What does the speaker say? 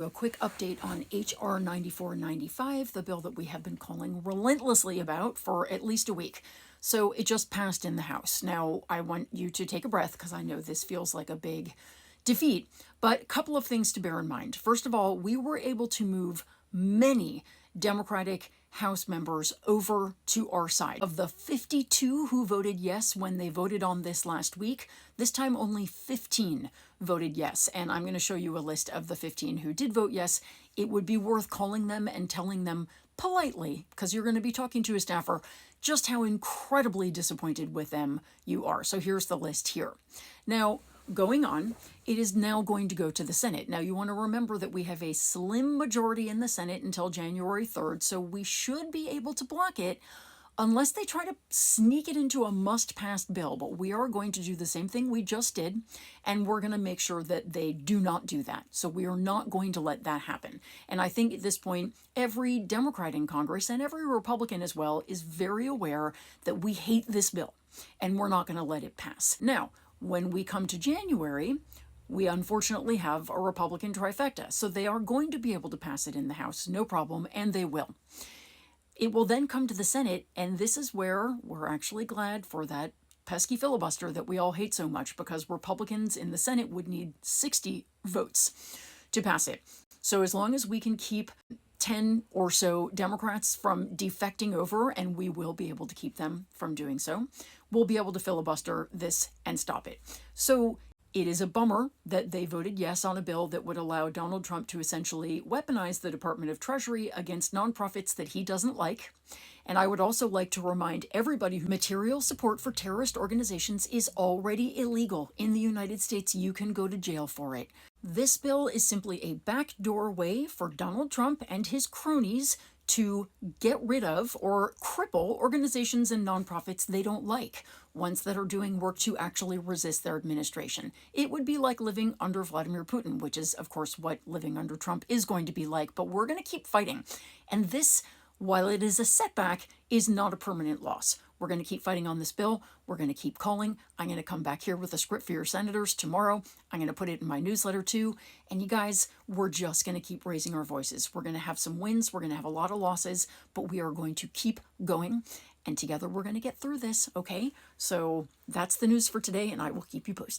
A quick update on H.R. 9495, the bill that we have been calling relentlessly about for at least a week. So it just passed in the House. Now, I want you to take a breath because I know this feels like a big defeat, but a couple of things to bear in mind. First of all, we were able to move many Democratic House members over to our side. Of the 52 who voted yes when they voted on this last week, this time only 15 voted yes. And I'm going to show you a list of the 15 who did vote yes. It would be worth calling them and telling them politely, because you're going to be talking to a staffer, just how incredibly disappointed with them you are. So here's the list here. Now, going on, it is now going to go to the Senate. Now, you want to remember that we have a slim majority in the Senate until January 3rd, so we should be able to block it unless they try to sneak it into a must-pass bill. But we are going to do the same thing we just did, and we're going to make sure that they do not do that. So we are not going to let that happen. And I think at this point, every Democrat in Congress and every Republican as well is very aware that we hate this bill, and we're not going to let it pass. Now, when we come to January, we unfortunately have a Republican trifecta, so they are going to be able to pass it in the House, no problem, and they will. It will then come to the Senate, and this is where we're actually glad for that pesky filibuster that we all hate so much, because Republicans in the Senate would need 60 votes to pass it. So as long as we can keep 10 or so Democrats from defecting over, and we will be able to keep them from doing so, we'll be able to filibuster this and stop it. So it is a bummer that they voted yes on a bill that would allow Donald Trump to essentially weaponize the Department of Treasury against nonprofits that he doesn't like. And I would also like to remind everybody who material support for terrorist organizations is already illegal in the United States. You can go to jail for it. This bill is simply a backdoor way for Donald Trump and his cronies to get rid of or cripple organizations and nonprofits they don't like, ones that are doing work to actually resist their administration. It would be like living under Vladimir Putin, which is, of course, what living under Trump is going to be like, but we're going to keep fighting. And this, while it is a setback, is not a permanent loss. We're going to keep fighting on this bill. We're going to keep calling. I'm going to come back here with a script for your senators tomorrow. I'm going to put it in my newsletter too. And you guys, we're just going to keep raising our voices. We're going to have some wins. We're going to have a lot of losses, but we are going to keep going. And together we're going to get through this, okay? So that's the news for today, and I will keep you posted.